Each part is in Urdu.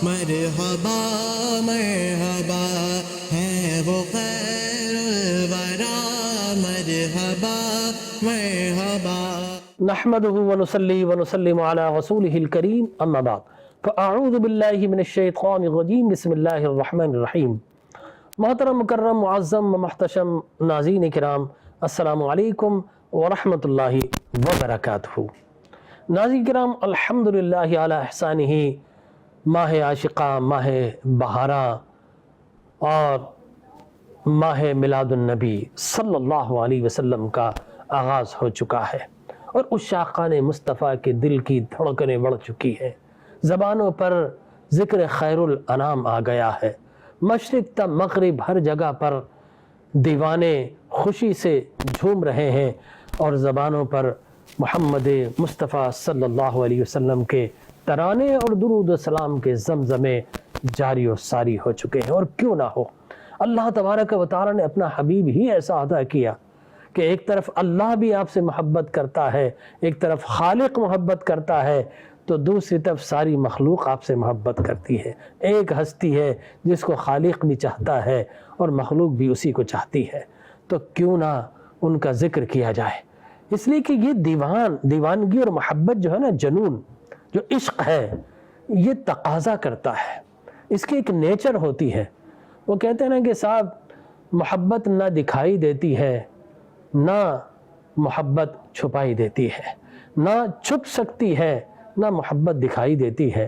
مرحبا مرحبا ہے وہ خیر الورا، مرحبا مرحبا۔ نحمده ونصلي ونسلم على رسوله الكريم اما بعد فاعوذ باللہ من الشیطان الرجیم بسم اللہ الرحمن الرحیم۔ محترم مکرم معظم و محتشم ناظرین کرام، السلام علیکم ورحمۃ اللہ وبرکاتہ۔ ناظرین کرام، الحمدللہ علی احسانہ، ماہ عاشقہ، ماہ بہارہ اور ماہ میلاد النبی صلی اللہ علیہ وسلم کا آغاز ہو چکا ہے، اور عشاقان مصطفیٰ کے دل کی دھڑکنیں بڑھ چکی ہیں، زبانوں پر ذکر خیر الانام آ گیا ہے، مشرق تا مغرب ہر جگہ پر دیوانے خوشی سے جھوم رہے ہیں، اور زبانوں پر محمد مصطفیٰ صلی اللہ علیہ وسلم کے ترانے اور درود و سلام کے زمزمے جاری و ساری ہو چکے ہیں۔ اور کیوں نہ ہو، اللہ تبارک و تعالی نے اپنا حبیب ہی ایسا عطا کیا کہ ایک طرف اللہ بھی آپ سے محبت کرتا ہے، ایک طرف خالق محبت کرتا ہے، تو دوسری طرف ساری مخلوق آپ سے محبت کرتی ہے۔ ایک ہستی ہے جس کو خالق بھی چاہتا ہے اور مخلوق بھی اسی کو چاہتی ہے، تو کیوں نہ ان کا ذکر کیا جائے۔ اس لیے کہ یہ دیوانگی اور محبت جو ہے نا، جنون جو عشق ہے، یہ تقاضا کرتا ہے، اس کی ایک نیچر ہوتی ہے۔ وہ کہتے ہیں نا کہ صاحب، محبت نہ دکھائی دیتی ہے، نہ محبت چھپائی دیتی ہے، نہ چھپ سکتی ہے، نہ محبت دکھائی دیتی ہے،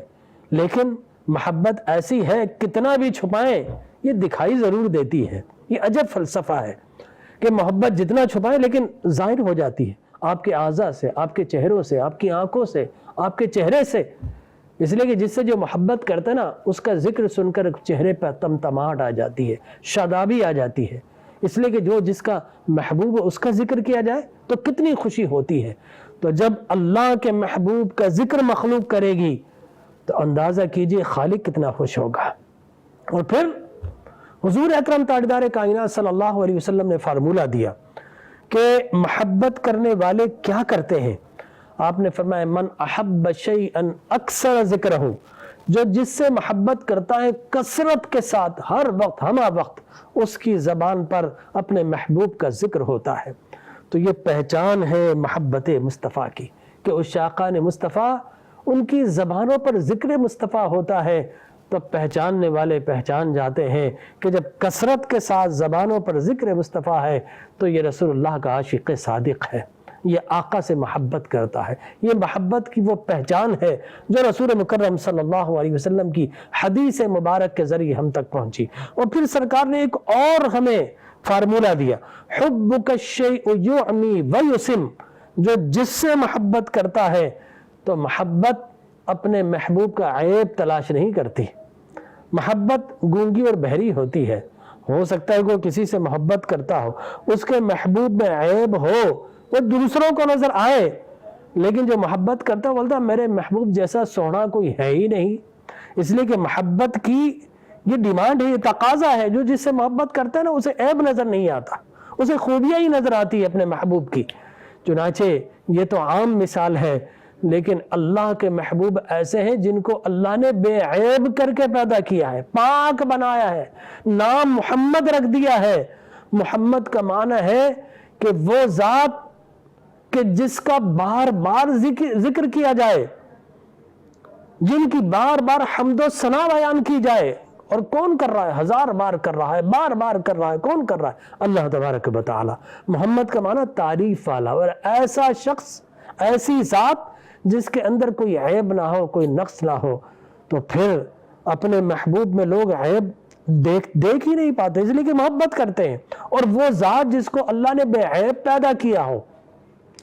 لیکن محبت ایسی ہے کتنا بھی چھپائیں یہ دکھائی ضرور دیتی ہے۔ یہ عجب فلسفہ ہے کہ محبت جتنا چھپائیں لیکن ظاہر ہو جاتی ہے آپ کے اعضاء سے، آپ کے چہروں سے، آپ کی آنکھوں سے، آپ کے چہرے سے۔ اس لیے کہ جس سے جو محبت کرتا ہے نا، اس کا ذکر سن کر چہرے پہ تمتماہٹ آ جاتی ہے، شادابی آ جاتی ہے۔ اس لیے کہ جو جس کا محبوب ہے اس کا ذکر کیا جائے تو کتنی خوشی ہوتی ہے۔ تو جب اللہ کے محبوب کا ذکر مخلوق کرے گی تو اندازہ کیجئے خالق کتنا خوش ہوگا۔ اور پھر حضور اکرم تاجدار کائنات صلی اللہ علیہ وسلم نے فارمولہ دیا کہ محبت کرنے والے کیا کرتے ہیں۔ آپ نے فرمایا من احب شیئا اکثر ذکرہ، جو جس سے محبت کرتا ہے کثرت کے ساتھ ہر وقت ہمہ وقت اس کی زبان پر اپنے محبوب کا ذکر ہوتا ہے۔ تو یہ پہچان ہے محبت مصطفیٰ کی کہ عشاقان مصطفیٰ ان کی زبانوں پر ذکر مصطفیٰ ہوتا ہے، تو پہچاننے والے پہچان جاتے ہیں کہ جب کثرت کے ساتھ زبانوں پر ذکر مصطفیٰ ہے تو یہ رسول اللہ کا عاشق صادق ہے، یہ آقا سے محبت کرتا ہے۔ یہ محبت کی وہ پہچان ہے جو رسول مکرم صلی اللہ علیہ وسلم کی حدیث مبارک کے ذریعے ہم تک پہنچی۔ اور پھر سرکار نے ایک اور ہمیں فارمولہ دیا، حبک الشیء یعمی ویسم، جو جس سے محبت کرتا ہے تو محبت اپنے محبوب کا عیب تلاش نہیں کرتی۔ محبت گونگی اور بہری ہوتی ہے، ہو سکتا ہے کہ وہ کسی سے محبت کرتا ہو، اس کے محبوب میں عیب ہو، وہ دوسروں کو نظر آئے، لیکن جو محبت کرتا ہے بولتا میرے محبوب جیسا سونا کوئی ہے ہی نہیں۔ اس لیے کہ محبت کی یہ ڈیمانڈ ہے، یہ تقاضا ہے، جو جس سے محبت کرتا ہے نا اسے عیب نظر نہیں آتا، اسے خوبیاں ہی نظر آتی ہے اپنے محبوب کی۔ چنانچہ یہ تو عام مثال ہے، لیکن اللہ کے محبوب ایسے ہیں جن کو اللہ نے بے عیب کر کے پیدا کیا ہے، پاک بنایا ہے، نام محمد رکھ دیا ہے۔ محمد کا معنی ہے کہ وہ ذات کہ جس کا بار بار ذکر کیا جائے، جن کی بار بار حمد و ثنا بیان کی جائے۔ اور کون کر رہا ہے؟ ہزار بار کر رہا ہے، بار بار کر رہا ہے۔ کون کر رہا ہے؟ اللہ تبارک و تعالی۔ محمد کا معنی تعریف والا، اور ایسا شخص، ایسی ذات جس کے اندر کوئی عیب نہ ہو، کوئی نقص نہ ہو۔ تو پھر اپنے محبوب میں لوگ عیب دیکھ ہی نہیں پاتے، اس لیے کہ محبت کرتے ہیں۔ اور وہ ذات جس کو اللہ نے بے عیب پیدا کیا ہو،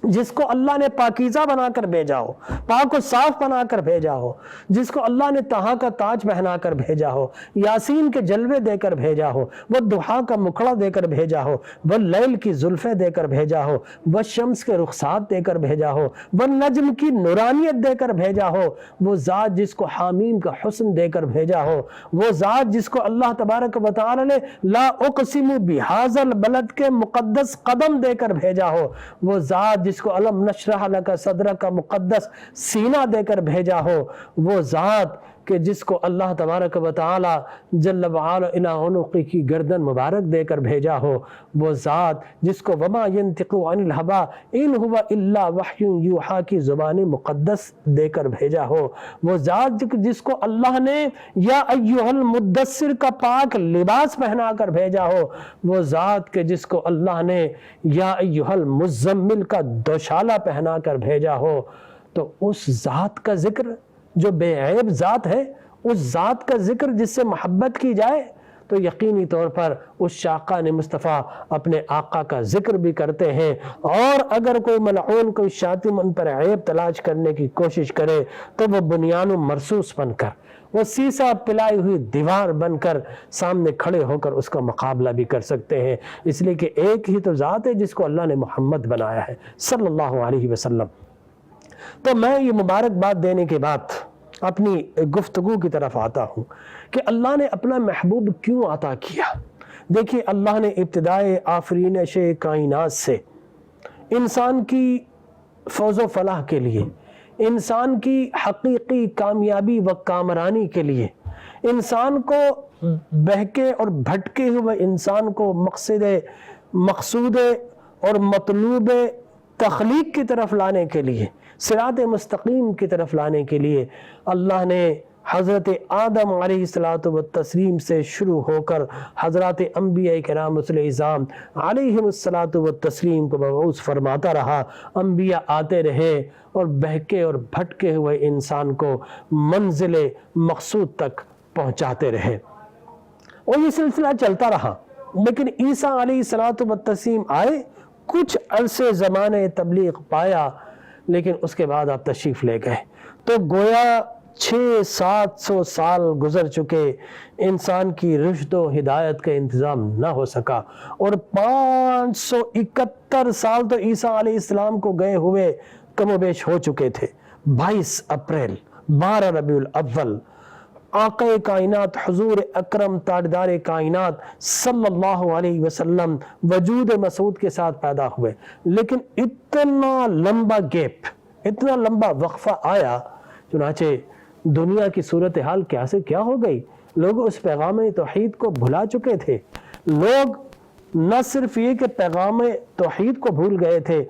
جس کو اللہ نے پاکیزہ بنا کر بھیجا ہو، پاک و صاف بنا کر بھیجا ہو، جس کو اللہ نے طہا کا تاج پہنا کر بھیجا ہو، یاسین کے جلوے دے کر بھیجا ہو، وہ دحا کا مکھڑا دے کر بھیجا ہو، وہ لیل کی زلفیں دے کر بھیجا ہو، وہ شمس کے رخسات دے کر بھیجا ہو، وہ نجم کی نورانیت دے کر بھیجا ہو، وہ ذات جس کو حامیم کا حسن دے کر بھیجا ہو، وہ ذات جس کو اللہ تبارک و تعالی نے لا اقسم بہذا البلد کے مقدس قدم دے کر بھیجا ہو، وہ ذات جس کو علم نشرح لک صدرک کا مقدس سینہ دے کر بھیجا ہو، وہ ذات کہ جس کو اللہ تبارک و تعالی جل وعلا الی عنقی کی گردن مبارک دے کر بھیجا ہو، وہ ذات جس کو وما ینطق عن الہوا ان هو الا وحی یوحی کی زبان مقدس دے کر بھیجا ہو، وہ ذات جس کو اللہ نے یا ایھا المدثر کا پاک لباس پہنا کر بھیجا ہو، وہ ذات کہ جس کو اللہ نے یا ایھا المزمل کا دوشالہ پہنا کر بھیجا ہو، تو اس ذات کا ذکر جو بے عیب ذات ہے، اس ذات کا ذکر جس سے محبت کی جائے، تو یقینی طور پر اس شاقان مصطفیٰ اپنے آقا کا ذکر بھی کرتے ہیں۔ اور اگر کوئی ملعون کوئی شاتم ان پر عیب تلاش کرنے کی کوشش کرے تو وہ بنیان و مرصوص بن کر، وہ سیسا پلائی ہوئی دیوار بن کر سامنے کھڑے ہو کر اس کا مقابلہ بھی کر سکتے ہیں، اس لیے کہ ایک ہی تو ذات ہے جس کو اللہ نے محمد بنایا ہے صلی اللہ علیہ وسلم۔ تو میں یہ مبارکباد دینے کے بعد اپنی گفتگو کی طرف آتا ہوں کہ اللہ نے اپنا محبوب کیوں عطا کیا۔ دیکھیے، اللہ نے ابتدائے آفرینش کائنات سے انسان کی فوز و فلاح کے لیے، انسان کی حقیقی کامیابی و کامرانی کے لیے، انسان کو بہکے اور بھٹکے ہوئے انسان کو مقصود اور مطلوب تخلیق کی طرف لانے کے لیے، صراط مستقیم کی طرف لانے کے لیے اللہ نے حضرت آدم علیہ السلام سے شروع ہو کر حضرات انبیاء کرام العظام علیہم السلام کو مبعوث فرماتا رہا۔ انبیاء آتے رہے اور بہکے اور بھٹکے ہوئے انسان کو منزل مقصود تک پہنچاتے رہے، اور یہ سلسلہ چلتا رہا۔ لیکن عیسیٰ علیہ السلام آئے، کچھ عرصے زمانے تبلیغ پایا، لیکن اس کے بعد آپ تشریف لے گئے، تو گویا 600-700 سال گزر چکے، انسان کی رشد و ہدایت کا انتظام نہ ہو سکا، اور 571 سال تو عیسیٰ علیہ السلام کو گئے ہوئے کم و بیش ہو چکے تھے۔ 22 اپریل 12 ربیع الاول آقا کائنات حضور اکرم تاجدار کائنات صلی اللہ علیہ وسلم وجود مسعود کے ساتھ پیدا ہوئے، لیکن اتنا لمبا گیپ، اتنا لمبا وقفہ آیا، چنانچہ دنیا کی صورتحال کیا سے کیا ہو گئی۔ لوگ اس پیغام توحید کو بھلا چکے تھے، لوگ نہ صرف یہ کہ پیغام توحید کو بھول گئے تھے،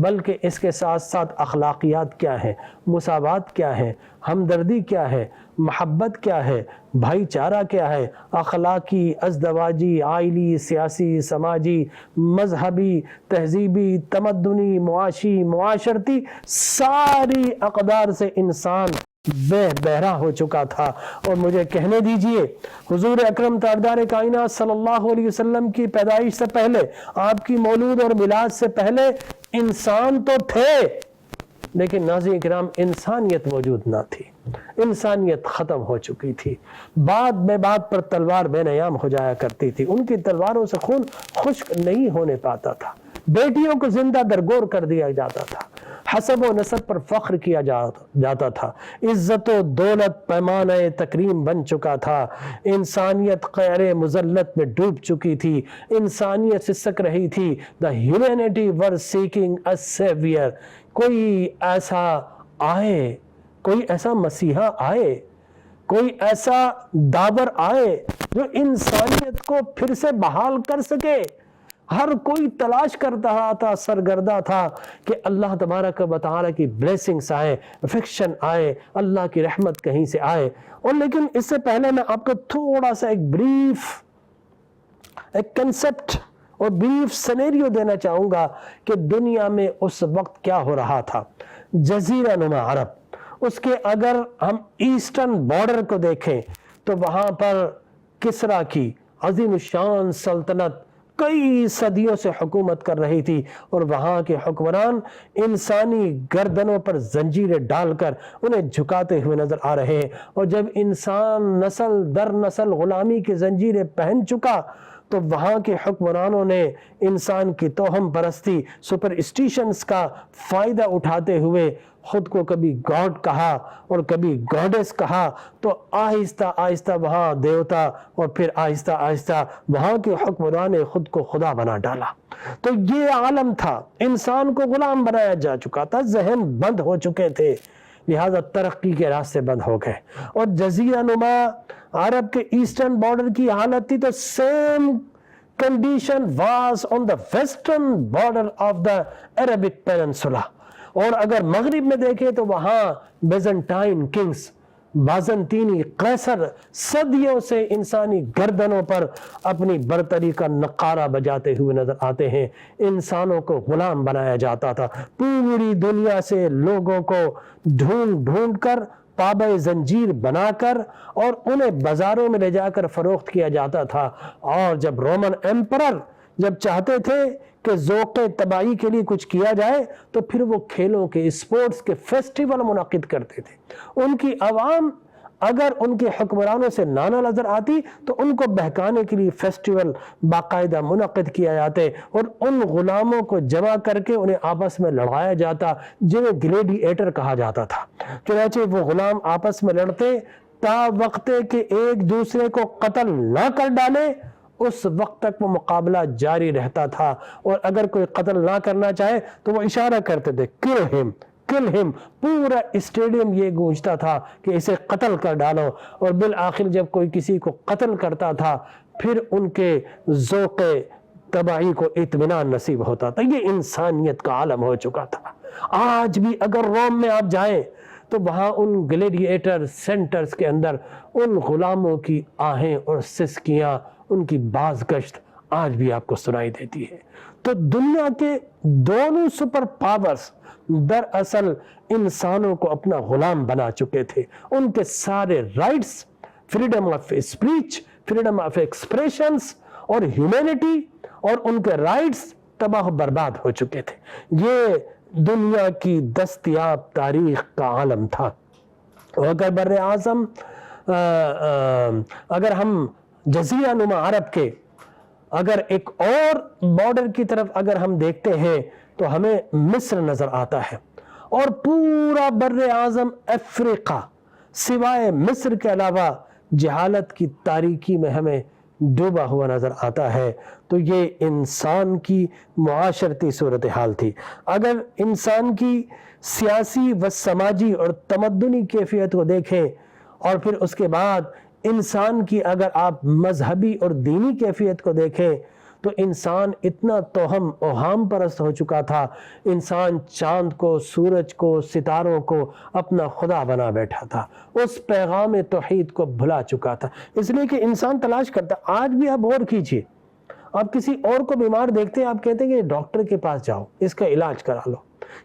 بلکہ اس کے ساتھ ساتھ اخلاقیات کیا ہے، مساوات کیا ہے، ہمدردی کیا ہے، محبت کیا ہے، بھائی چارہ کیا ہے، اخلاقی، ازدواجی، عائلی، سیاسی، سماجی، مذہبی، تہذیبی، تمدنی، معاشی، معاشرتی، ساری اقدار سے انسان بہرا ہو چکا تھا۔ اور مجھے کہنے دیجئے، حضور اکرم تاجدار کائنات صلی اللہ علیہ وسلم کی پیدائش سے پہلے، آپ کی مولود اور میلاد سے پہلے انسان تو تھے، لیکن ناظرین کرام انسانیت موجود نہ تھی، انسانیت ختم ہو چکی تھی۔ بات بے بات پر تلوار بے نیام ہو جایا کرتی تھی، ان کی تلواروں سے خون خشک نہیں ہونے پاتا تھا، بیٹیوں کو زندہ درگور کر دیا جاتا تھا، حسب و نسب پر فخر کیا جاتا تھا، عزت و دولت پیمانہ تکریم بن چکا تھا، انسانیت قعر مذلت میں ڈوب چکی تھی، انسانیت سسک رہی تھی۔ The humanity were seeking a savior۔ کوئی ایسا آئے، کوئی ایسا مسیحا آئے، کوئی ایسا دابر آئے جو انسانیت کو پھر سے بحال کر سکے۔ ہر کوئی تلاش کرتا تھا، سرگردہ تھا کہ اللہ تبارک و تعالیٰ کی بلیسنگز آئے، افیکشن آئے، اللہ کی رحمت کہیں سے آئے۔ اور لیکن اس سے پہلے میں آپ کو تھوڑا سا ایک کنسپٹ اور بریف سینیریو دینا چاہوں گا کہ دنیا میں اس وقت کیا ہو رہا تھا۔ جزیرہ نما عرب، اس کے اگر ہم ایسٹرن بارڈر کو دیکھیں تو وہاں پر کسریٰ کی عظیم الشان سلطنت کئی صدیوں سے حکومت کر رہی تھی، اور وہاں کے حکمران انسانی گردنوں پر زنجیریں ڈال کر انہیں جھکاتے ہوئے نظر آ رہے ہیں۔ اور جب انسان نسل در نسل غلامی کی زنجیریں پہن چکا تو وہاں کے حکمرانوں نے انسان کی توہم پرستی، سپرسٹیشنز کا فائدہ اٹھاتے ہوئے خود کو کبھی گاڈ کہا اور کبھی گاڈس کہا، تو آہستہ آہستہ وہاں دیوتا اور پھر آہستہ آہستہ وہاں کے حکمران نے خود کو خدا بنا ڈالا۔ تو یہ عالم تھا، انسان کو غلام بنایا جا چکا تھا، ذہن بند ہو چکے تھے۔ لہذا ترقی کے راستے بند ہو گئے، اور جزیرہ نما عرب کے ایسٹرن بارڈر کی حالت تھی تو same condition was on the western border of the Arabic Peninsula. اور اگر مغرب میں دیکھیں تو وہاں بیزنٹائن کنگز، بازنطینی قیصر صدیوں سے انسانی گردنوں پر اپنی برتری کا نقارہ بجاتے ہوئے نظر آتے ہیں۔ انسانوں کو غلام بنایا جاتا تھا، پوری دنیا سے لوگوں کو ڈھونڈ ڈھونڈ کر پابہ زنجیر بنا کر اور انہیں بازاروں میں لے جا کر فروخت کیا جاتا تھا۔ اور جب رومن ایمپرر جب چاہتے تھے کہ ذوق تباہی کے لیے کچھ کیا جائے تو پھر وہ کھیلوں کے، اسپورٹس کے فیسٹیول منعقد کرتے تھے۔ ان کی عوام اگر ان کے حکمرانوں سے نانا نظر آتی تو ان کو بہکانے کے لیے فیسٹیول باقاعدہ منعقد کیا جاتے اور ان غلاموں کو جمع کر کے انہیں آپس میں لڑایا جاتا، جنہیں گلیڈیٹر کہا جاتا تھا۔ چنانچہ وہ غلام آپس میں لڑتے تا وقت کہ ایک دوسرے کو قتل نہ کر ڈالے، اس وقت تک وہ مقابلہ جاری رہتا تھا، اور اگر کوئی قتل نہ کرنا چاہے تو وہ اشارہ کرتے تھے kill him kill him، پورا اسٹیڈیم یہ گونجتا تھا کہ اسے قتل کر ڈالو، اور بالآخر جب کوئی کسی کو قتل کرتا تھا پھر ان کے ذوق تباہی کو اطمینان نصیب ہوتا تھا۔ یہ انسانیت کا عالم ہو چکا تھا۔ آج بھی اگر روم میں آپ جائیں تو وہاں ان گلیڈیٹر سینٹرز کے اندر ان غلاموں کی آہیں اور سسکیاں، ان کی بازگشت آج بھی آپ کو سنائی دیتی ہے۔ تو دنیا کے دونوں سپر پاورز دراصل انسانوں کو اپنا غلام بنا چکے تھے۔ ان کے سارے rights, freedom of speech, freedom of expressions اور ہیومینٹی اور ان کے رائٹس تباہ و برباد ہو چکے تھے۔ یہ دنیا کی دستیاب تاریخ کا عالم تھا۔ اگر بر اعظم اگر ہم جزیرہ نما عرب کے اگر ایک اور بارڈر کی طرف اگر ہم دیکھتے ہیں تو ہمیں مصر نظر آتا ہے، اور پورا بر اعظم افریقہ سوائے مصر کے علاوہ جہالت کی تاریکی میں ہمیں ڈوبا ہوا نظر آتا ہے۔ تو یہ انسان کی معاشرتی صورتحال تھی۔ اگر انسان کی سیاسی و سماجی اور تمدنی کیفیت کو دیکھیں، اور پھر اس کے بعد انسان کی اگر آپ مذہبی اور دینی کیفیت کو دیکھیں تو انسان اتنا توہم اوہام پرست ہو چکا تھا، انسان چاند کو، سورج کو، ستاروں کو اپنا خدا بنا بیٹھا تھا، اس پیغام توحید کو بھلا چکا تھا۔ اس لیے کہ انسان تلاش کرتا۔ آج بھی آپ غور کیجئے، آپ کسی اور کو بیمار دیکھتے ہیں، آپ کہتے ہیں کہ ڈاکٹر کے پاس جاؤ، اس کا علاج کرا لو۔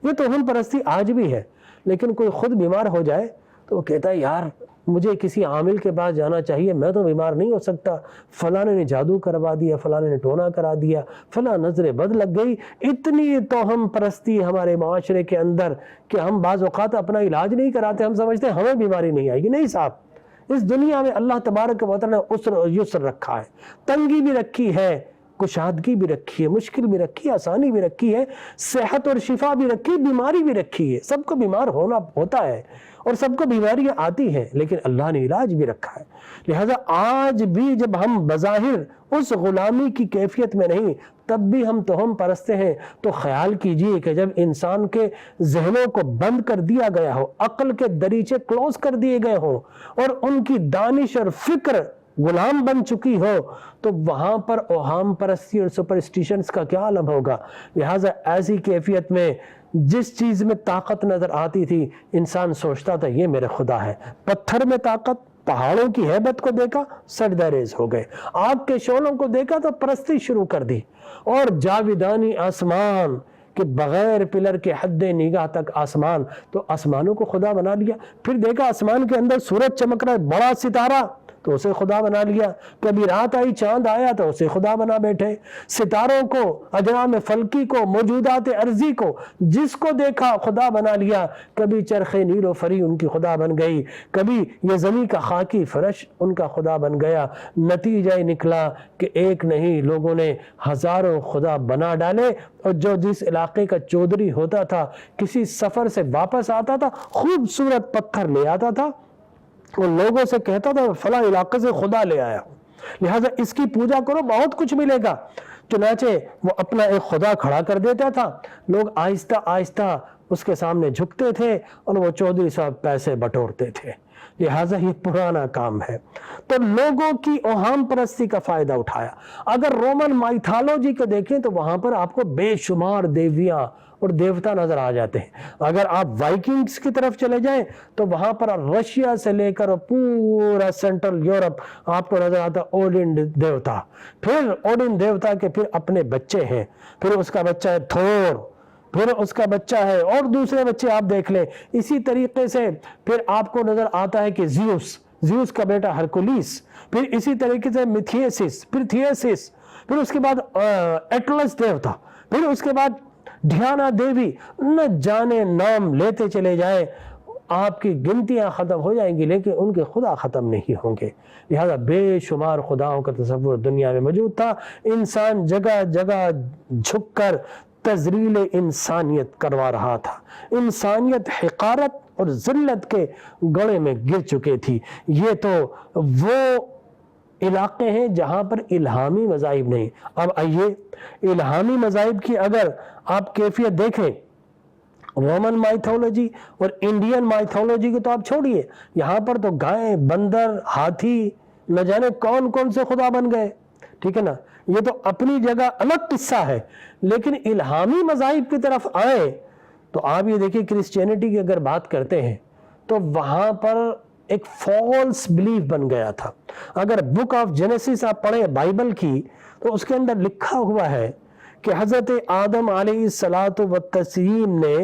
یہ توہم پرستی آج بھی ہے، لیکن کوئی خود بیمار ہو جائے تو وہ کہتا ہے یار مجھے کسی عامل کے پاس جانا چاہیے، میں تو بیمار نہیں ہو سکتا، فلاں نے جادو کروا دیا، فلاں نے ٹونا کرا دیا، فلاں نظر بد لگ گئی۔ اتنی توہم پرستی ہمارے معاشرے کے اندر کہ ہم بعض اوقات اپنا علاج نہیں کراتے، ہم سمجھتے ہیں ہمیں بیماری نہیں آئے گی۔ نہیں صاحب، اس دنیا میں اللہ تبارک و تعالی نے عسر اور یسر رکھا ہے، تنگی بھی رکھی ہے، کشادگی بھی رکھی ہے، مشکل بھی رکھی ہے، آسانی بھی رکھی ہے، صحت اور شفا بھی رکھی ہے، بیماری بھی رکھی ہے۔ سب کو بیمار ہونا ہوتا ہے اور سب کو بیماریاں آتی ہیں، لیکن اللہ نے علاج بھی رکھا ہے۔ لہذا آج بھی جب ہم بظاہر اس غلامی کی کیفیت میں نہیں تب بھی ہم توہم پرستے ہیں، تو خیال کیجئے کہ جب انسان کے ذہنوں کو بند کر دیا گیا ہو، عقل کے دریچے کلوز کر دیے گئے ہوں اور ان کی دانش اور فکر غلام بن چکی ہو تو وہاں پر اوہام پرستی اور سپرسٹیشنز کا کیا عالم ہوگا۔ لہٰذا ایسی کیفیت میں جس چیز میں طاقت نظر آتی تھی انسان سوچتا تھا یہ میرے خدا ہے۔ پتھر میں طاقت، پہاڑوں کی ہیبت کو دیکھا سجدہ ریز ہو گئے، آگ کے شعلوں کو دیکھا تو پرستی شروع کر دی، اور جاویدانی آسمان کہ بغیر پلر کے حد نگاہ تک آسمان، تو آسمانوں کو خدا بنا لیا۔ پھر دیکھا آسمان کے اندر سورج چمک رہا ہے، بڑا ستارہ، تو اسے خدا بنا لیا۔ کبھی رات آئی چاند آیا تو اسے خدا بنا بیٹھے۔ ستاروں کو، اجرام فلکی کو، موجودات ارضی کو، جس کو دیکھا خدا بنا لیا۔ کبھی چرخ نیل و فری ان کی خدا بن گئی، کبھی یہ زمین کا خاکی فرش ان کا خدا بن گیا۔ نتیجہ نکلا کہ ایک نہیں، لوگوں نے ہزاروں خدا بنا ڈالے، اور جو جس علاقے کا چودھری ہوتا تھا کسی سفر سے واپس آتا تھا خوبصورت پتھر لے آتا تھا، ان لوگوں سے کہتا تھا فلاں علاقے سے خدا لے آیا ہوں، لہٰذا اس کی پوجا کرو بہت کچھ ملے گا۔ چنانچہ وہ اپنا ایک خدا کھڑا کر دیتا تھا، لوگ آہستہ آہستہ اس کے سامنے جھکتے تھے اور وہ چودھری صاحب پیسے بٹورتے تھے. لہٰذا یہ پرانا کام ہے. تو لوگوں کی اوہام پرستی کا فائدہ اٹھایا. اگر رومن مائتھالوجی کو دیکھیں تو وہاں پر آپ کو بے شمار دیویاں اور دیوتا نظر آ جاتے ہیں. اگر آپ وائکنگز کی طرف چلے جائیں تو وہاں پر رشیا سے لے کر پورا سینٹرل یورپ آپ کو نظر آتا اوڈن دیوتا. پھر اوڈن دیوتا کے پھر اپنے بچے ہیں, پھر اس کا بچہ ہے تھور, پھر اس کا بچہ ہے اور دوسرے بچے آپ دیکھ لیں. اسی طریقے سے پھر آپ کو نظر آتا ہے کہ زیوس کا بیٹا ہرکولیس, پھر اسی طریقے سے میتھیسس, پھر تھیسس, پھر اس کے بعد ایٹلس دیوتا, پھر اس کے بعد ڈھیانا دیوی. نہ جانے نام لیتے چلے جائیں, آپ کی گنتیاں ختم ہو جائیں گی لیکن ان کے خدا ختم نہیں ہوں گے. لہذا بے شمار خداؤں کا تصور دنیا میں موجود تھا. انسان جگہ جگہ جھک کر تذلیل انسانیت کروا رہا تھا. انسانیت حقارت اور ذلت کے گڑھے میں گر چکے تھی. یہ تو وہ علاقے ہیں جہاں پر الہامی مذاہب نہیں. اب آئیے الہامی مذاہب کی اگر آپ کیفیت دیکھیں, رومن مائتھولوجی اور انڈین مائتھولوجی کو تو آپ چھوڑیے, یہاں پر تو گائے, بندر, ہاتھی, نہ جانے کون کون سے خدا بن گئے. ٹھیک ہے نا, یہ تو اپنی جگہ الگ قصہ ہے. لیکن الہامی مذاہب کی طرف آئے تو آپ یہ دیکھیں کرسچینٹی کی اگر بات کرتے ہیں تو وہاں پر ایک فالس بلیف بن گیا تھا. اگر بک آف جینیسس آپ پڑھیں بائبل کی تو اس کے اندر لکھا ہوا ہے کہ حضرت آدم علیہ الصلوۃ والتسلیم نے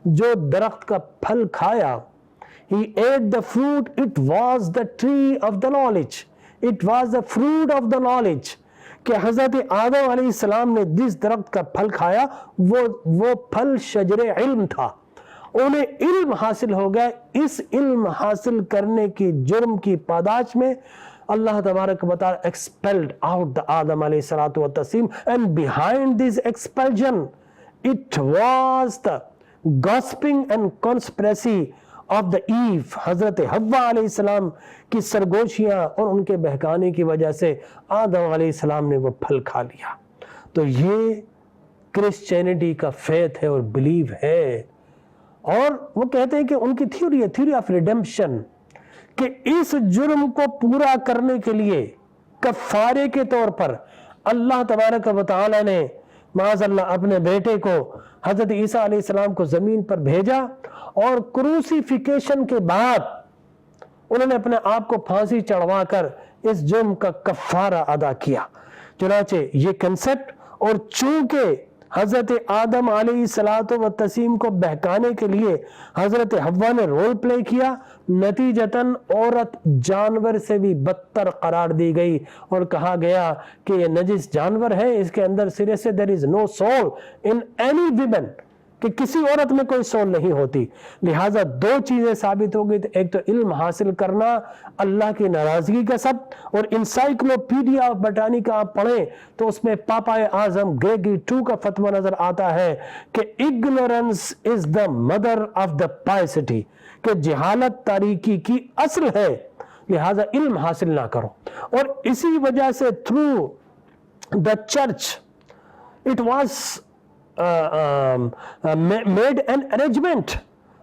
جو درخت کا پھل کھایا, he ate the fruit, it was the tree of the knowledge, it was the fruit of the knowledge. کہ حضرت آدم علیہ السلام نے جس درخت کا پھل کھایا وہ پھل شجر علم تھا. انہیں علم حاصل ہو گیا. اس علم حاصل کرنے کی جرم کی پاداش میں اللہ تبارک و تعالی expelled out the Adam علیہ الصلوۃ والتسلیم, and behind this expulsion it was the gossiping and conspiracy of the Eve. حضرت حوا علیہ السلام کی سرگوشیاں اور ان کے بہکانے کی وجہ سے آدم علیہ السلام نے وہ پھل کھا لیا. تو یہ کرسچینٹی کا فیتھ ہے اور بلیو ہے. اور وہ کہتے ہیں کہ ان کی تھیوری ہے, تھیوری آف ریڈمپشن, کہ اس جرم کو پورا کرنے کے لیے کفارے کے طور پر اللہ تبارک و تعالی نے معاذ اللہ اپنے بیٹے کو حضرت عیسیٰ علیہ السلام کو زمین پر بھیجا, اور کروسیفیکیشن کے بعد انہوں نے اپنے آپ کو پھانسی چڑھوا کر اس جرم کا کفارہ ادا کیا. چنانچہ یہ کنسپٹ, اور چونکہ حضرت آدم علیہ الصلوۃ والتسلیم کو بہکانے کے لیے حضرت حوا نے رول پلے کیا, نتیجتاً عورت جانور سے بھی بدتر قرار دی گئی اور کہا گیا کہ یہ نجس جانور ہے, اس کے اندر سرے سے there is no soul in any woman, کہ کسی عورت میں کوئی سول نہیں ہوتی. لہٰذا دو چیزیں ثابت ہو گئی. ایک تو علم حاصل کرنا اللہ کی ناراضگی کا سبب, اور انسائکلوپیڈیا آف بٹانیکا آپ پڑھیں تو اس میں پاپا اعظم گریگری II کا فتویٰ نظر آتا ہے کہ ignorance is the mother of the piety, کہ جہالت تاریکی کی اصل ہے, لہٰذا علم حاصل نہ کرو. اور اسی وجہ سے through the church it was made an arrangement,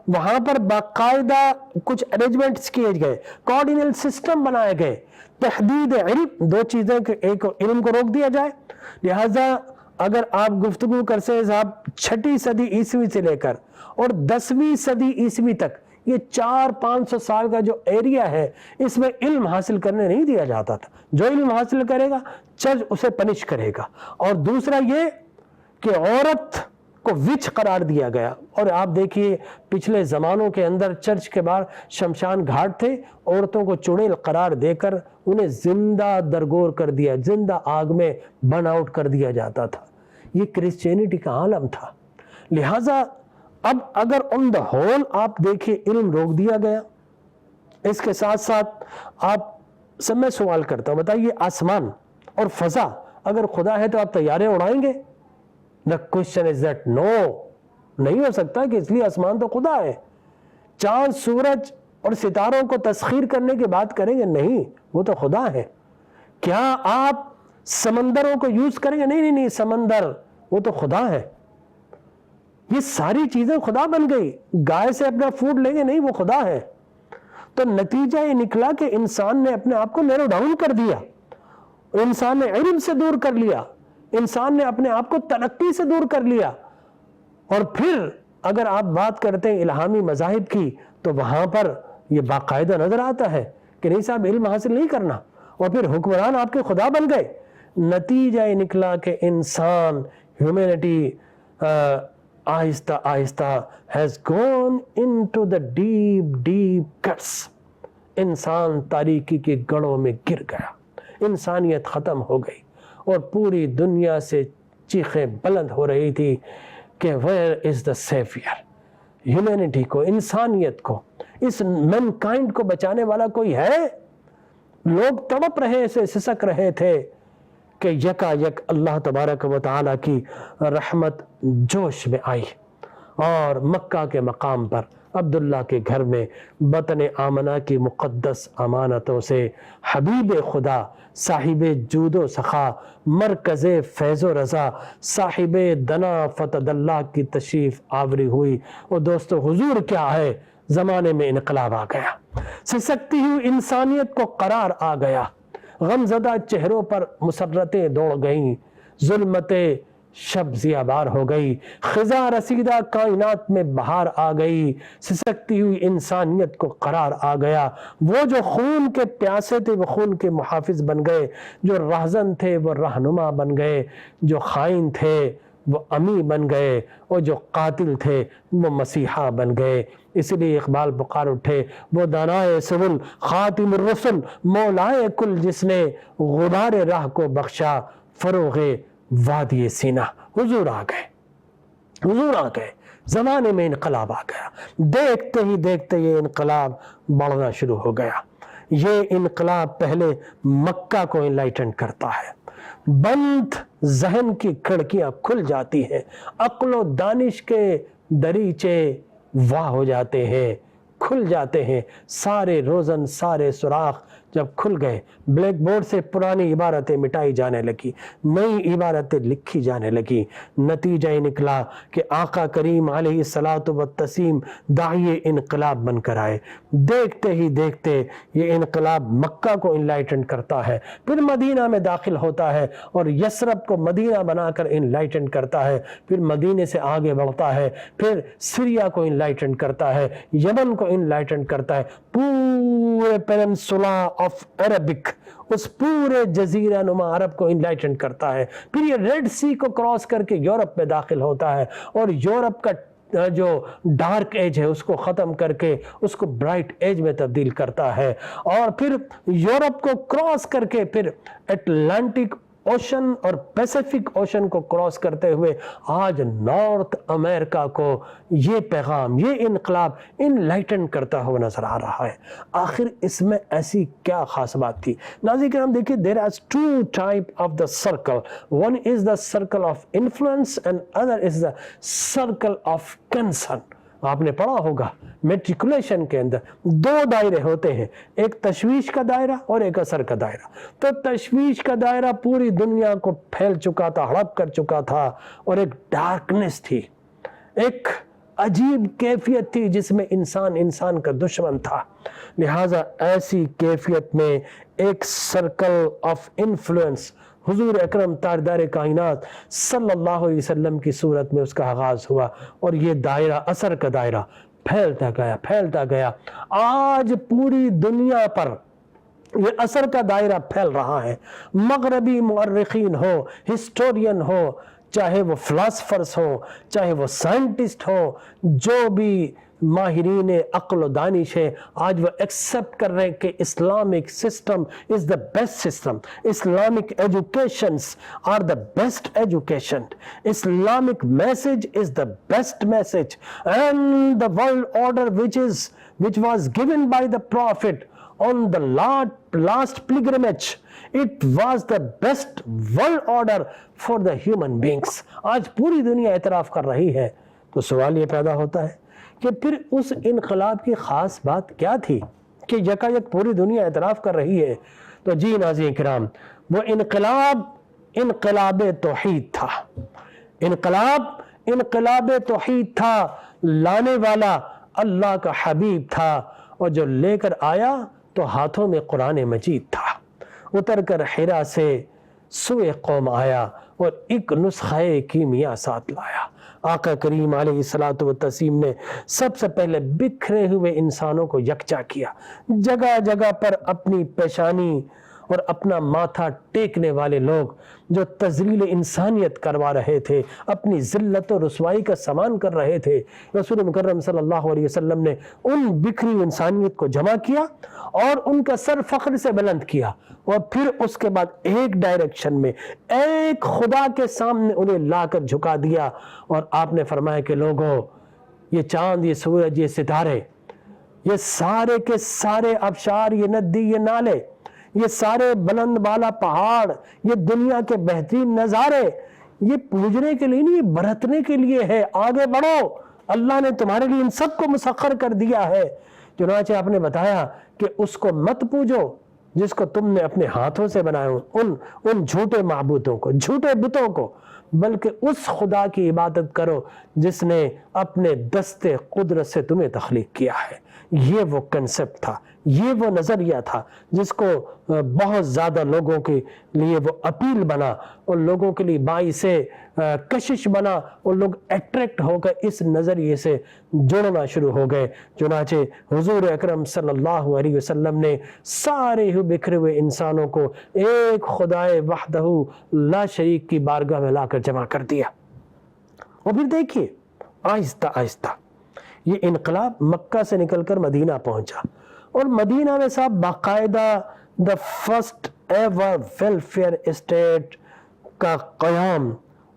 وہاں پر باقاعدہ کچھ ارینجمنٹس کیے گئے, کوآرڈینل سسٹم بنائے گئے. تحدید علم, دو چیزیں, ایک علم کو روک دیا جائے. لہٰذا اگر آپ گفتگو کر سے صاحب 6 صدی عیسوی سے لے کر اور 10ویں صدی عیسوی تک یہ 400-500 سال کا جو ایریا ہے, اس میں علم حاصل کرنے نہیں دیا جاتا تھا. جو علم حاصل کرے گا چرچ اسے پنش کرے گا. اور دوسرا یہ کہ عورت کو وچ قرار دیا گیا. اور آپ دیکھیے پچھلے زمانوں کے اندر چرچ کے باہر شمشان گھاٹ تھے, عورتوں کو چڑیل قرار دے کر انہیں زندہ درگور کر دیا, زندہ آگ میں برن آؤٹ کر دیا جاتا تھا. یہ کرسچینٹی کا عالم تھا. لہٰذا اب اگر آن دا ہول آپ دیکھیں علم روک دیا گیا, اس کے ساتھ ساتھ آپ سب میں سوال کرتا ہوں, بتائیے آسمان اور فضا اگر خدا ہے تو آپ طیارے اڑائیں گے؟ The question is that no, نہیں ہو سکتا کہ اس لیے آسمان تو خدا ہے. چاند, سورج اور ستاروں کو تسخیر کرنے کی بات کریں گے؟ نہیں, وہ تو خدا ہے. کیا آپ سمندروں کو یوز کریں گے؟ نہیں, سمندر وہ تو خدا ہے. یہ ساری چیزیں خدا بن گئی. گائے سے اپنا فوڈ لیں گے نہیں، وہ خدا ہے. تو نتیجہ یہ نکلا کہ انسان نے اپنے آپ کو نیرو ڈاؤن کر دیا، انسان نے علم سے دور کر لیا، انسان نے اپنے آپ کو ترقی سے دور کر لیا. اور پھر اگر آپ بات کرتے ہیں الہامی مذاہب کی تو وہاں پر یہ باقاعدہ نظر آتا ہے کہ نہیں صاحب علم حاصل نہیں کرنا، اور پھر حکمران آپ کے خدا بن گئے. نتیجہ یہ نکلا کہ انسان، ہیومینٹی آہستہ آہستہ has gone into the deep deep cuts. انسان تاریکی کے گڑھوں میں گر گیا، انسانیت ختم ہو گئی، اور پوری دنیا سے چیخیں بلند ہو رہی تھی کہ where is the savior. Humanity کو، انسانیت کو، اس مین کائنڈ کو بچانے والا کوئی ہے؟ لوگ تڑپ رہے سے سسک رہے تھے کہ یکا یک اللہ تبارک و تعالیٰ کی رحمت جوش میں آئی، اور مکہ کے مقام پر عبداللہ کے گھر میں بطن آمنہ کی مقدس امانتوں سے حبیب خدا، صاحب جود و سخا، مرکز فیض و رضا، صاحب دنا فتد اللہ کی تشریف آوری ہوئی. اور دوستو حضور کیا ہے، زمانے میں انقلاب آ گیا، سسکتی ہوئی انسانیت کو قرار آ گیا، غمزدہ چہروں پر مسرتیں دوڑ گئیں، ظلمتیں شب زیابار ہو گئی، خزاں رسیدہ کائنات میں بہار آ گئی، سسکتی ہوئی انسانیت کو قرار آ گیا. وہ جو خون کے پیاسے تھے وہ خون کے محافظ بن گئے، جو راہزن تھے وہ رہنما بن گئے، جو خائن تھے وہ امی بن گئے، اور جو قاتل تھے وہ مسیحا بن گئے. اس لیے اقبال پکار اٹھے، وہ دانائے سبل خاتم الرسل مولائے کل، جس نے غبار راہ کو بخشا فروغ وادی سینہ. حضور آ گئے، حضور آ گئے، زمانے میں انقلاب آ گیا. دیکھتے ہی دیکھتے یہ انقلاب بڑھنا شروع ہو گیا. یہ انقلاب پہلے مکہ کو انلائٹن کرتا ہے، بند ذہن کی کھڑکیاں کھل جاتی ہیں، عقل و دانش کے دریچے واہ ہو جاتے ہیں، کھل جاتے ہیں. سارے روزن، سارے سوراخ جب کھل گئے، بلیک بورڈ سے پرانی عبارتیں مٹائی جانے لگی، نئی عبارتیں لکھی جانے لگی. نتیجہ یہ نکلا کہ آقا کریم علیہ الصلاۃ والتسلیم داعی انقلاب بن کر آئے. دیکھتے ہی دیکھتے یہ انقلاب مکہ کو انلائٹن کرتا ہے، پھر مدینہ میں داخل ہوتا ہے، اور یثرب کو مدینہ بنا کر انلائٹن کرتا ہے، پھر مدینے سے آگے بڑھتا ہے، پھر سیریا کو انلائٹن کرتا ہے، یمن کو انلائٹن کرتا ہے، پورے پیننسولا آف عربک، اس پورے جزیرہ نما عرب کو انلائٹن کرتا ہے. پھر یہ ریڈ سی کو کراس کر کے یورپ میں داخل ہوتا ہے، اور یورپ کا جو ڈارک ایج ہے اس کو ختم کر کے اس کو برائٹ ایج میں تبدیل کرتا ہے، اور پھر یورپ کو کراس کر کے پھر اٹلانٹک اوشن اور پیسیفک اوشن کو کراس کرتے ہوئے آج نارتھ امریکہ کو یہ پیغام، یہ انقلاب انلائٹن کرتا ہوا نظر آ رہا ہے. آخر اس میں ایسی کیا خاص بات تھی؟ ناظرین کرام دیکھیے، there are two type of the circle. One is the circle of influence and other is the circle of concern. آپ نے پڑھا ہوگا میٹریکولیشن کے اندر دو دائرے ہوتے ہیں، ایک تشویش کا دائرہ اور ایک اثر کا دائرہ. تو تشویش کا دائرہ پوری دنیا کو پھیل چکا تھا، ہڑپ کر چکا تھا، اور ایک ڈارکنس تھی، ایک عجیب کیفیت تھی جس میں انسان کا دشمن تھا. لہٰذا ایسی کیفیت میں ایک سرکل آف انفلوئنس حضور اکرم تاجدار کائنات صلی اللہ علیہ وسلم کی صورت میں اس کا آغاز ہوا، اور یہ دائرہ، اثر کا دائرہ پھیلتا گیا. آج پوری دنیا پر یہ اثر کا دائرہ پھیل رہا ہے. مغربی مورخین ہو، ہسٹورین ہو، چاہے وہ فلاسفرز ہو، چاہے وہ سائنٹسٹ ہو، جو بھی ماہرین عقل و دانش ہے، آج وہ ایکسپٹ کر رہے ہیں کہ Islamic system is the best system. Islamic educations are the best education. Islamic message is the best message. And the world order which was given by the prophet on the last pilgrimage, it was the best world order for the human beings. آج پوری دنیا اعتراف کر رہی ہے. تو سوال یہ پیدا ہوتا ہے کہ پھر اس انقلاب کی خاص بات کیا تھی کہ یکا یک پوری دنیا اعتراف کر رہی ہے؟ تو جی ناظرین کرام، وہ انقلاب توحید تھا. انقلاب توحید تھا، لانے والا اللہ کا حبیب تھا، اور جو لے کر آیا تو ہاتھوں میں قرآن مجید تھا۔ اتر کر حرا سے سوئے قوم آیا اور ایک نسخہ کیمیا ساتھ لایا۔ آقا کریم علیہ الصلوۃ والتسلیم نے سب سے پہلے بکھرے ہوئے انسانوں کو یکجا کیا، جگہ جگہ پر اپنی پیشانی اور اپنا ماتھا ٹیکنے والے لوگ جو تذلیل انسانیت کروا رہے تھے، اپنی ذلت و رسوائی کا سامان کر رہے تھے، رسول مکرم صلی اللہ علیہ وسلم نے ان بکھری انسانیت کو جمع کیا اور ان کا سر فخر سے بلند کیا، اور پھر اس کے بعد ایک ڈائریکشن میں ایک خدا کے سامنے انہیں لا کر جھکا دیا، اور آپ نے فرمایا کہ لوگوں، یہ چاند، یہ سورج، یہ ستارے، یہ سارے کے سارے آبشار، یہ ندی، یہ نالے، یہ سارے بلند بالا پہاڑ، یہ دنیا کے بہترین نظارے، یہ پوجنے کے لیے نہیں، یہ برتنے کے لیے ہے۔ آگے بڑھو، اللہ نے تمہارے لیے ان سب کو مسخر کر دیا ہے۔ چنانچہ آپ نے بتایا کہ اس کو مت پوجو جس کو تم نے اپنے ہاتھوں سے بنایا، ان جھوٹے معبودوں کو، جھوٹے بتوں کو، بلکہ اس خدا کی عبادت کرو جس نے اپنے دست قدرت سے تمہیں تخلیق کیا ہے۔ یہ وہ کنسپٹ تھا، یہ وہ نظریہ تھا جس کو بہت زیادہ لوگوں کے لیے وہ اپیل بنا، اور لوگوں کے لیے باعث کشش بنا، اور لوگ اٹریکٹ ہو کر اس نظریے سے جڑنا شروع ہو گئے۔ چنانچہ حضور اکرم صلی اللہ علیہ وسلم نے سارے ہی بکھرے ہوئے انسانوں کو ایک خدائے وحدہ لا شریک کی بارگاہ میں لا کر جمع کر دیا۔ اور پھر دیکھیے آہستہ آہستہ یہ انقلاب مکہ سے نکل کر مدینہ پہنچا، اور مدینہ میں صاحب باقاعدہ the first ever welfare state کا قیام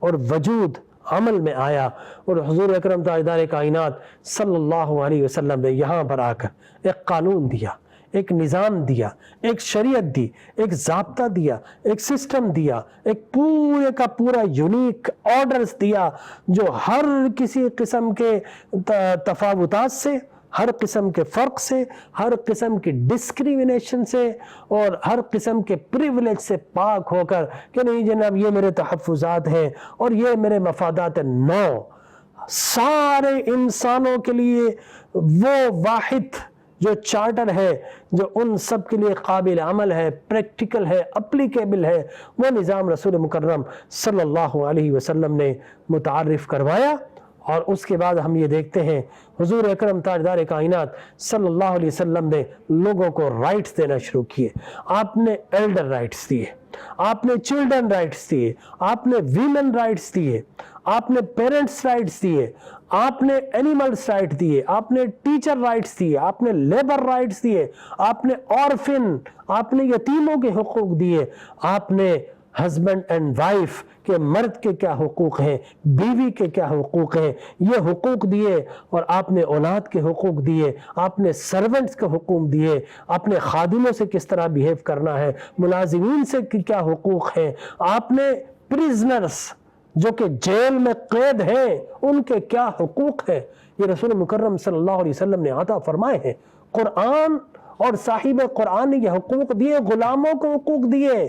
اور وجود عمل میں آیا، اور حضور اکرم تاجدار کائنات صلی اللہ علیہ وسلم نے یہاں پر آ کر ایک قانون دیا، ایک نظام دیا، ایک شریعت دی، ایک ضابطہ دیا، ایک سسٹم دیا، ایک پورے کا پورا یونیک آرڈرز دیا جو ہر کسی قسم کے تفاوتات سے، ہر قسم کے فرق سے، ہر قسم کی ڈسکریمنیشن سے، اور ہر قسم کے پریولیج سے پاک ہو کر کہ نہیں جناب یہ میرے تحفظات ہیں اور یہ میرے مفادات ہیں۔ نو، سارے انسانوں کے لیے وہ واحد جو چارٹر ہے، جو ان سب کے لیے قابل عمل ہے، پریکٹیکل ہے، اپلیکیبل ہے، وہ نظام رسول مکرم صلی اللہ علیہ وسلم نے متعارف کروایا۔ اور اس کے بعد ہم یہ دیکھتے ہیں حضور اکرم تاجدار کائنات صلی اللہ علیہ وسلم نے لوگوں کو رائٹس دینا شروع کیے۔ آپ نے ایلڈر رائٹس دیے، آپ نے چلڈرن رائٹس دیے، آپ نے ویمن رائٹس دیے، آپ نے پیرنٹس رائٹس دیے، آپ نے اینیملس رائٹ دیے، آپ نے ٹیچر رائٹس دیے، آپ نے لیبر رائٹس دیے، آپ نے آرفن، آپ نے یتیموں کے حقوق دیے، آپ نے ہسبینڈ اینڈ وائف کہ مرد کے کیا حقوق ہیں، بیوی کے کیا حقوق ہیں، یہ حقوق دیے، اور آپ نے اولاد کے حقوق دیے، آپ نے سرونٹس کے حقوق دیے، آپ نے خادموں سے کس طرح بیہیو کرنا ہے، ملازمین سے کیا حقوق ہیں، آپ نے پریزنرز جو کہ جیل میں قید ہیں ان کے کیا حقوق ہیں، یہ رسول مکرم صلی اللہ علیہ وسلم نے عطا فرمائے ہیں۔ قرآن اور صاحب قرآن نے یہ حقوق دیے، غلاموں کو حقوق دیے۔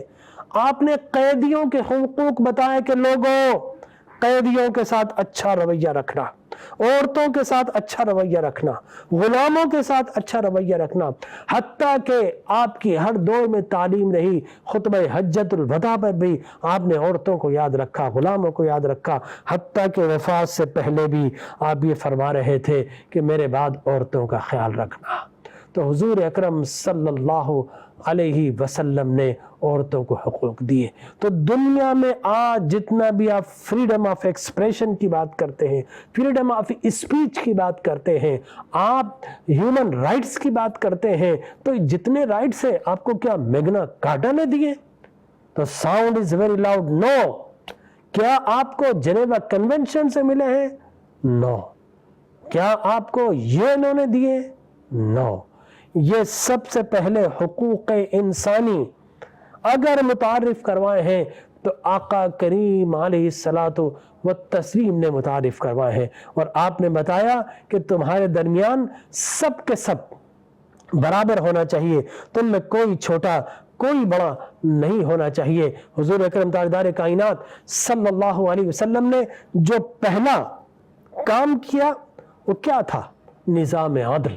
آپ نے قیدیوں کے حقوق بتائے کہ لوگوں، قیدیوں کے ساتھ اچھا رویہ رکھنا، عورتوں کے ساتھ اچھا رویہ رکھنا، غلاموں کے ساتھ اچھا رویہ رکھنا، حتیٰ کہ آپ کی ہر دور میں تعلیم رہی، خطبہ حجت الوداع پر بھی آپ نے عورتوں کو یاد رکھا، غلاموں کو یاد رکھا، حتیٰ کہ وفات سے پہلے بھی آپ یہ فرما رہے تھے کہ میرے بعد عورتوں کا خیال رکھنا۔ تو حضور اکرم صلی اللہ علیہ وسلم نے عورتوں کو حقوق دیے۔ تو دنیا میں آج جتنا بھی آپ فریڈم آف ایکسپریشن کی بات کرتے ہیں، فریڈم آف اسپیچ کی بات کرتے ہیں، آپ ہیومن رائٹس کی بات کرتے ہیں، تو جتنے رائٹس ہیں آپ کو کیا میگنا کارٹا نے دیے؟ تو ساؤنڈ از ویری لاؤڈ، نو۔ کیا آپ کو جنیوا کنونشن سے ملے ہیں؟ نو۔ کیا آپ کو یہ انہوں نے دیے؟ نو۔ یہ سب سے پہلے حقوق انسانی اگر متعارف کروائے ہیں تو آقا کریم علیہ الصلوۃ والتسلیم نے متعارف کروائے ہیں، اور آپ نے بتایا کہ تمہارے درمیان سب کے سب برابر ہونا چاہیے، تم میں کوئی چھوٹا کوئی بڑا نہیں ہونا چاہیے۔ حضور اکرم تاجدار کائنات صلی اللہ علیہ وسلم نے جو پہلا کام کیا وہ کیا تھا؟ نظام عدل،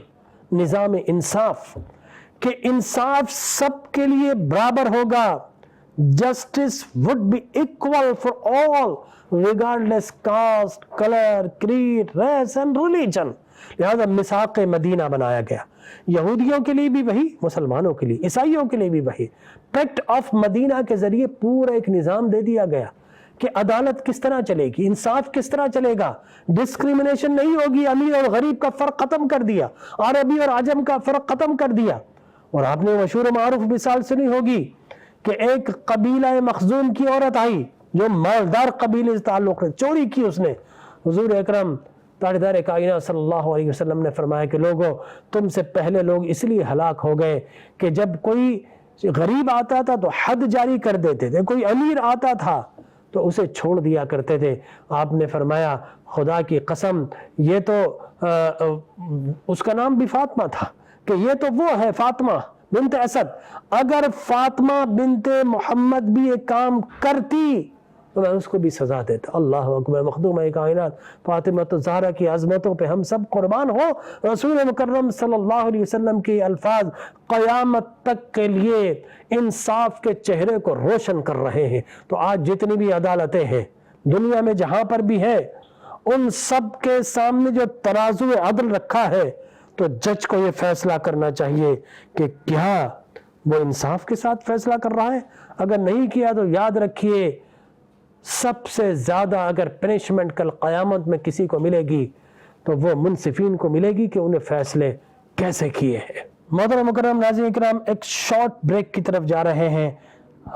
نظام انصاف، کہ انصاف سب کے لیے برابر ہوگا۔ Justice would be equal for all regardless caste, color, creed, race and religion۔ لہذا میثاق مدینہ بنایا گیا، یہودیوں کے لیے بھی وہی، مسلمانوں کے لیے، عیسائیوں کے لیے بھی وہی۔ پیکٹ آف مدینہ کے ذریعے پورا ایک نظام دے دیا گیا کہ عدالت کس طرح چلے گی، انصاف کس طرح چلے گا، ڈسکریمنیشن نہیں ہوگی، امیر اور غریب کا فرق ختم کر دیا، عربی اور عجم کا فرق ختم کر دیا۔ اور آپ نے مشہور و معروف مثال سنی ہوگی کہ ایک قبیلہ مخزوم کی عورت آئی جو مالدار قبیلے سے تعلق ہے، چوری کی اس نے۔ حضور اکرم تاجدار کائنات صلی اللہ علیہ وسلم نے فرمایا کہ لوگوں، تم سے پہلے لوگ اس لیے ہلاک ہو گئے کہ جب کوئی غریب آتا تھا تو حد جاری کر دیتے تھے، کوئی امیر آتا تھا تو اسے چھوڑ دیا کرتے تھے۔ آپ نے فرمایا خدا کی قسم، یہ تو اس کا نام بھی فاطمہ تھا، کہ یہ تو وہ ہے فاطمہ بنت اسد، اگر فاطمہ بنت محمد بھی ایک کام کرتی تو میں اس کو بھی سزا دیتا۔ اللہ اکبر، مخدومہ کائنات فاطمہ الزہرا کی عظمتوں پہ ہم سب قربان ہو۔ رسول مکرم صلی اللہ علیہ وسلم کے الفاظ قیامت تک کے لیے انصاف کے چہرے کو روشن کر رہے ہیں۔ تو آج جتنی بھی عدالتیں ہیں دنیا میں جہاں پر بھی ہے، ان سب کے سامنے جو ترازو عدل رکھا ہے تو جج کو یہ فیصلہ کرنا چاہیے کہ کیا وہ انصاف کے ساتھ فیصلہ کر رہا ہے۔ اگر نہیں کیا تو یاد رکھیے سب سے زیادہ اگر پنشمنٹ کل قیامت میں کسی کو ملے گی تو وہ منصفین کو ملے گی کہ انہیں فیصلے کیسے کیے ہیں۔ محترم مکرم ناظرین کرام، ایک شارٹ بریک کی طرف جا رہے ہیں۔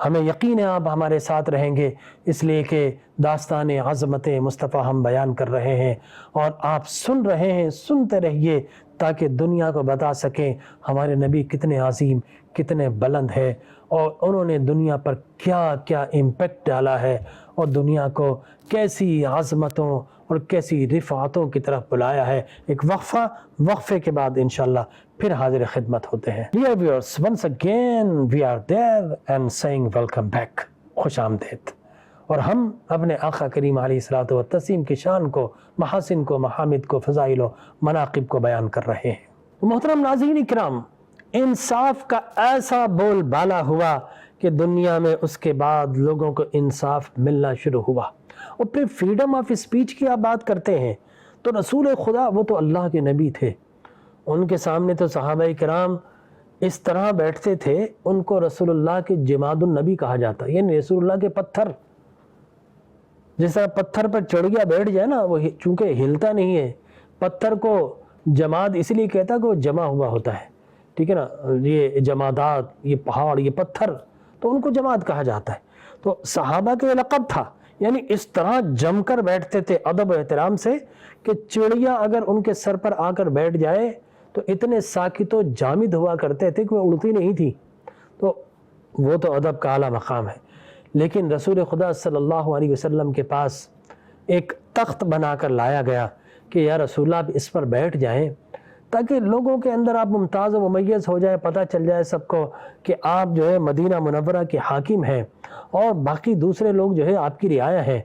ہمیں یقین ہے آپ ہمارے ساتھ رہیں گے، اس لیے کہ داستان عظمت مصطفیٰ ہم بیان کر رہے ہیں اور آپ سن رہے ہیں، سنتے رہیے تاکہ دنیا کو بتا سکیں ہمارے نبی کتنے عظیم، کتنے بلند ہے، اور انہوں نے دنیا پر کیا کیا امپیکٹ ڈالا ہے، اور دنیا کو کیسی عظمتوں اور کیسی رفعتوں کی طرف بلایا ہے۔ ایک وقفے کے بعد انشاءاللہ پھر حاضر خدمت ہوتے ہیں۔ Dear viewers, once again we are there and saying welcome back، خوش آمدید۔ اور ہم اپنے آقا کریم علیہ الصلوۃ والتسلیم کی شان کو، محاسن کو، محامد کو، فضائل و مناقب کو بیان کر رہے ہیں۔ محترم ناظرین کرام، انصاف کا ایسا بول بالا ہوا کہ دنیا میں اس کے بعد لوگوں کو انصاف ملنا شروع ہوا۔ اور پھر فریڈم آف اسپیچ کی آپ بات کرتے ہیں تو رسول خدا وہ تو اللہ کے نبی تھے، ان کے سامنے تو صحابہ کرام اس طرح بیٹھتے تھے، ان کو رسول اللہ کے جماد النبی کہا جاتا، یعنی رسول اللہ کے پتھر۔ جس طرح پتھر پر چڑیا بیٹھ جائے نا، وہ چونکہ ہلتا نہیں ہے، پتھر کو جماد اس لیے کہتا کہ وہ جمع ہوا ہوتا ہے، ٹھیک ہے نا، یہ جمادات، یہ پہاڑ، یہ پتھر، تو ان کو جماد کہا جاتا ہے۔ تو صحابہ کے لقب تھا، یعنی اس طرح جم کر بیٹھتے تھے ادب و احترام سے کہ چڑیا اگر ان کے سر پر آ کر بیٹھ جائے تو اتنے ساکت و جامد ہوا کرتے تھے کہ وہ اڑتی نہیں تھی۔ تو وہ تو ادب کا اعلیٰ مقام ہے۔ لیکن رسول خدا صلی اللہ علیہ وسلم کے پاس ایک تخت بنا کر لایا گیا کہ یا رسول اللہ آپ اس پر بیٹھ جائیں تاکہ لوگوں کے اندر آپ ممتاز و ممیز ہو جائے، پتہ چل جائے سب کو کہ آپ جو ہے مدینہ منورہ کے حاکم ہیں اور باقی دوسرے لوگ جو ہے آپ کی رعایا ہیں۔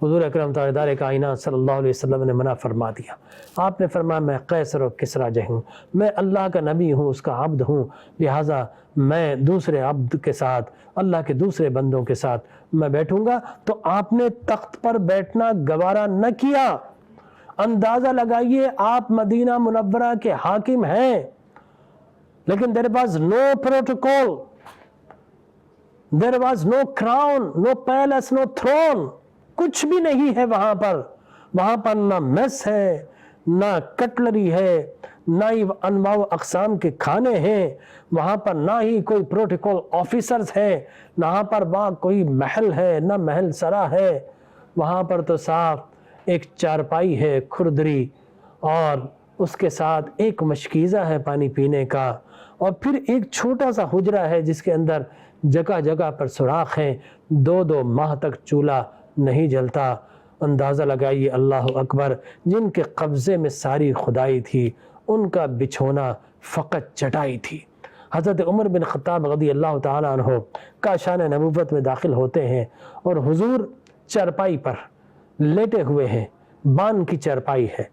حضور اکرم تاجدار کائنات صلی اللہ علیہ وسلم نے منع فرما دیا۔ آپ نے فرمایا میں قیصر و کسریٰ جو ہوں، میں اللہ کا نبی ہوں، اس کا عبد ہوں، لہٰذا میں دوسرے عبد کے ساتھ، اللہ کے دوسرے بندوں کے ساتھ میں بیٹھوں گا۔ تو آپ نے تخت پر بیٹھنا گوارا نہ کیا۔ اندازہ لگائیے آپ مدینہ منورہ کے حاکم ہیں، لیکن there was no protocol, there was no crown, no palace, no throne، کچھ بھی نہیں ہے وہاں پر۔ وہاں پر نہ میس ہے، نہ کٹلری ہے، نہ ہی انواع و اقسام کے کھانے ہیں، وہاں پر نہ ہی کوئی پروٹوکول آفیسرز ہیں، نہ وہاں پر کوئی محل ہے، نہ محل سرا ہے۔ وہاں پر تو صاف ایک چارپائی ہے کھردری، اور اس کے ساتھ ایک مشکیزہ ہے پانی پینے کا، اور پھر ایک چھوٹا سا حجرہ ہے جس کے اندر جگہ جگہ پر سوراخ ہیں، 2 ماہ تک چولہا نہیں جلتا۔ اندازہ لگائیے، اللہ اکبر، جن کے قبضے میں ساری خدائی تھی ان کا بچھونا فقط چٹائی تھی۔ حضرت عمر بن خطاب رضی اللہ تعالیٰ عنہ کا شان نبوت میں داخل ہوتے ہیں اور حضور چارپائی پر لیٹے ہوئے ہیں، بان کی چارپائی ہے،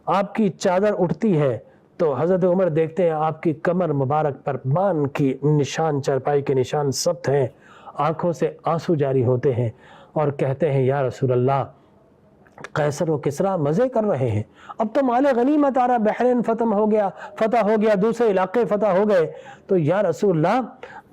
آپ کی چادر اٹھتی ہے تو حضرت عمر دیکھتے ہیں آپ کی کمر مبارک پر بان کی نشان، چارپائی کے نشان ثبت ہیں، آنکھوں سے آنسو جاری ہوتے ہیں اور کہتے ہیں یا رسول اللہ قیصر و کسریٰ مزے کر رہے ہیں، اب تو مال غنیمت آ رہا، بحرین فتح ہو گیا، دوسرے علاقے فتح ہو گئے، تو یا رسول اللہ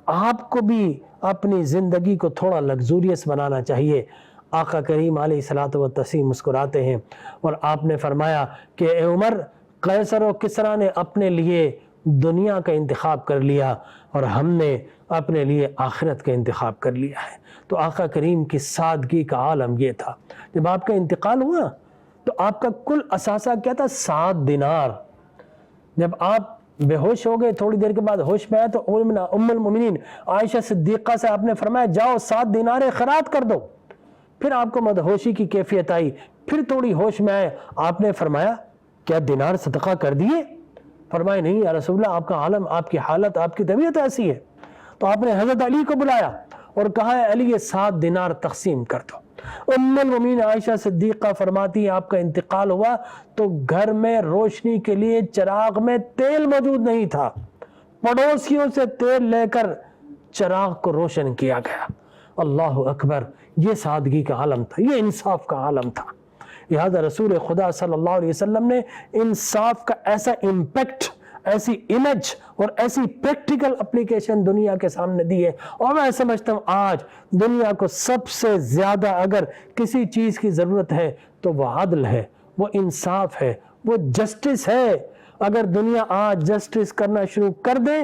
آپ کو بھی اپنی زندگی کو تھوڑا لگزوریس بنانا چاہیے۔ آقا کریم علیہ الصلوۃ والتسلیم مسکراتے ہیں اور آپ نے فرمایا کہ اے عمر، قیصر و کسریٰ نے اپنے لیے دنیا کا انتخاب کر لیا اور ہم نے اپنے لیے آخرت کا انتخاب کر لیا ہے۔ تو آقا کریم کی سادگی کا عالم یہ تھا۔ جب آپ کا انتقال ہوا تو آپ کا کل اثاثہ کیا تھا؟ 7 دینار۔ جب آپ بے ہوش ہو گئے، تھوڑی دیر کے بعد ہوش میں آئے تو ام المومنین عائشہ صدیقہ سے آپ نے فرمایا جاؤ 7 دینار خیرات کر دو۔ پھر آپ کو مدہوشی کی کیفیت آئی، پھر تھوڑی ہوش میں آئے، آپ نے فرمایا کیا دینار صدقہ کر دیے؟ فرمایا نہیں یا رسول اللہ، آپ کا عالم، آپ کی حالت، آپ کی طبیعت ایسی ہے۔ تو آپ نے حضرت علی کو بلایا اور کہا ہے علی یہ 7 دینار تقسیم کر دو۔ ام المومنین عائشہ صدیقہ فرماتی ہے آپ کا انتقال ہوا تو گھر میں روشنی کے لیے چراغ میں تیل موجود نہیں تھا، پڑوسیوں سے تیل لے کر چراغ کو روشن کیا گیا۔ اللہ اکبر، یہ سادگی کا عالم تھا، یہ انصاف کا عالم تھا۔ لہذا رسول خدا صلی اللہ علیہ وسلم نے انصاف کا ایسا امپیکٹ، ایسی امیج اور ایسی پریکٹیکل اپلیکیشن دنیا کے سامنے دی ہے۔ اور میں سمجھتا ہوں آج دنیا کو سب سے زیادہ اگر کسی چیز کی ضرورت ہے تو وہ عدل ہے، وہ انصاف ہے، وہ جسٹس ہے۔ اگر دنیا آج جسٹس کرنا شروع کر دے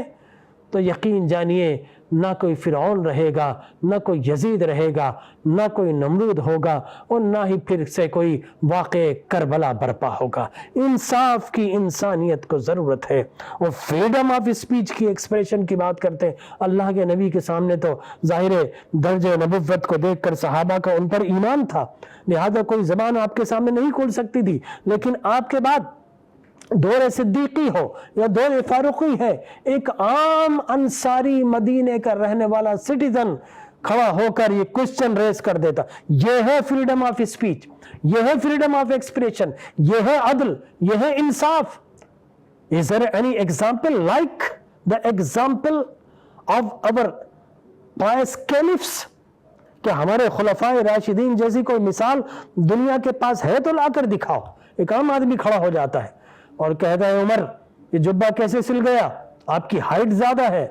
تو یقین جانیے نہ کوئی فرعون رہے گا، نہ کوئی یزید رہے گا، نہ کوئی نمرود ہوگا اور نہ ہی پھر سے کوئی واقع کربلا برپا ہوگا۔ انصاف کی انسانیت کو ضرورت ہے۔ اور فریڈم آف اسپیچ کی ایکسپریشن کی بات کرتے ہیں، اللہ کے نبی کے سامنے تو ظاہر درجہ نبوت کو دیکھ کر صحابہ کا ان پر ایمان تھا، لہذا کوئی زبان آپ کے سامنے نہیں کھول سکتی تھی، لیکن آپ کے بعد دور صدیقی ہو یا دور فاروقی ہے، ایک عام انصاری مدینے کا رہنے والا سٹیزن کھڑا ہو کر یہ کوسچن ریز کر دیتا، یہ ہے فریڈم آف اسپیچ، یہ ہے فریڈم آف ایکسپریشن، یہ ہے عدل، یہ ہے انصاف۔ Is there any example like the example of our pious caliphs؟ کہ ہمارے خلفائے راشدین جیسی کوئی مثال دنیا کے پاس ہے تو لا کر دکھاؤ۔ ایک عام آدمی کھڑا ہو جاتا ہے اور کہتا ہے عمر یہ جبہ کیسے سل گیا؟ آپ کی ہائٹ زیادہ ہے،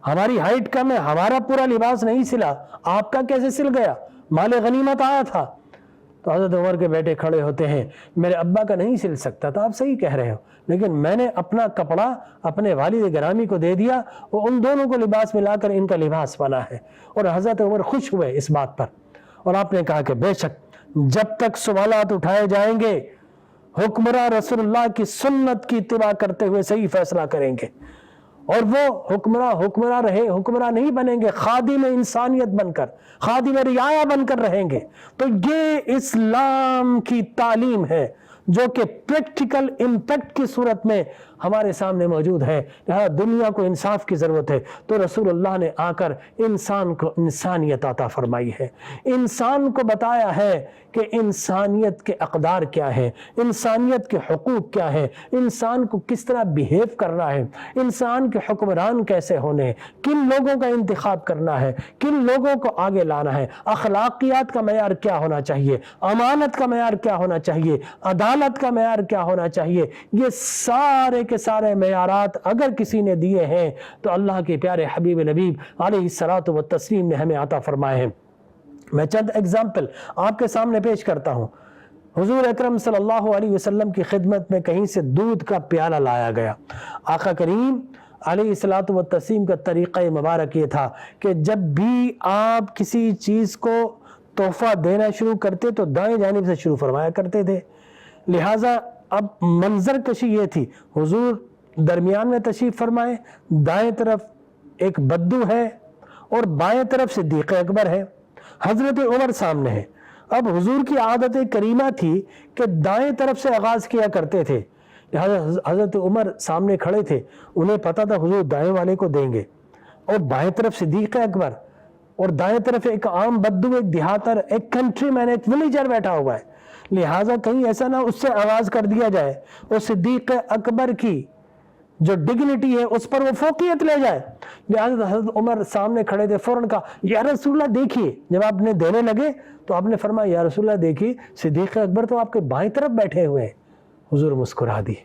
ہماری ہائٹ کم ہے، ہمارا پورا لباس نہیں سلا، آپ کا کیسے سل گیا؟ مال غنیمت آیا تھا۔ تو حضرت عمر کے بیٹے کھڑے ہوتے ہیں، میرے ابا کا نہیں سل سکتا تھا، آپ صحیح کہہ رہے ہو، لیکن میں نے اپنا کپڑا اپنے والد گرامی کو دے دیا اور ان دونوں کو لباس ملا کر ان کا لباس بنا ہے۔ اور حضرت عمر خوش ہوئے اس بات پر، اور آپ نے کہا کہ بے شک جب تک سوالات اٹھائے جائیں گے حکمراں رسول اللہ کی سنت کی اتباع کرتے ہوئے صحیح فیصلہ کریں گے، اور وہ حکمراں رہے، حکمراں نہیں بنیں گے، خادم انسانیت بن کر، خادم رعایا بن کر رہیں گے۔ تو یہ اسلام کی تعلیم ہے جو کہ پریکٹیکل امپیکٹ کی صورت میں ہمارے سامنے موجود ہے۔ لہذا دنیا کو انصاف کی ضرورت ہے، تو رسول اللہ نے آ کر انسان کو انسانیت عطا فرمائی ہے، انسان کو بتایا ہے کہ انسانیت کے اقدار کیا ہے، انسانیت کے حقوق کیا ہے، انسان کو کس طرح بیہیو کرنا ہے، انسان کے حکمران کیسے ہونے ہیں، کن لوگوں کا انتخاب کرنا ہے، کن لوگوں کو آگے لانا ہے، اخلاقیات کا معیار کیا ہونا چاہیے، امانت کا معیار کیا ہونا چاہیے، عدالت کا معیار کیا ہونا چاہیے۔ یہ سارے کے سارے معیارات اگر کسی نے دیے ہیں تو اللہ کے پیارے حبیب لبیب علیہ الصلوۃ والتسلیم نے ہمیں عطا فرمائے ہیں۔ میں چند اگزامپل آپ کے سامنے پیش کرتا ہوں۔ حضور اکرم صلی اللہ علیہ وسلم کی خدمت میں کہیں سے دودھ کا پیالہ لایا گیا۔ آقا کریم علیہ الصلوۃ والتسلیم کا طریقہ مبارک یہ تھا کہ جب بھی آپ کسی چیز کو تحفہ دینا شروع کرتے تو دائیں جانب سے شروع فرمایا کرتے تھے۔ لہٰذا اب منظر کشی یہ تھی، حضور درمیان میں تشریف فرمائے، دائیں طرف ایک بدو ہے اور بائیں طرف صدیق اکبر ہے، حضرت عمر سامنے ہے۔ اب حضور کی عادت کریمہ تھی کہ دائیں طرف سے آغاز کیا کرتے تھے، لہٰذا حضرت عمر سامنے کھڑے تھے، انہیں پتا تھا حضور دائیں والے کو دیں گے، اور بائیں طرف صدیق اکبر، اور دائیں طرف ایک عام بدو، ایک دیہاتر، ایک کنٹری مین، ایک ولیجر بیٹھا ہوا ہے، لہٰذا کہیں ایسا نہ اس سے آغاز کر دیا جائے اور صدیق اکبر کی جو ڈگنیٹی ہے اس پر وہ فوقیت لے جائے۔ لہٰذا حضرت عمر سامنے کھڑے تھے، فوراً کہا یا رسول اللہ دیکھیے، جب آپ نے دینے لگے تو آپ نے فرمایا یا رسول اللہ دیکھیے صدیق اکبر تو آپ کے بائیں طرف بیٹھے ہوئے ہیں۔ حضور مسکرا دیے،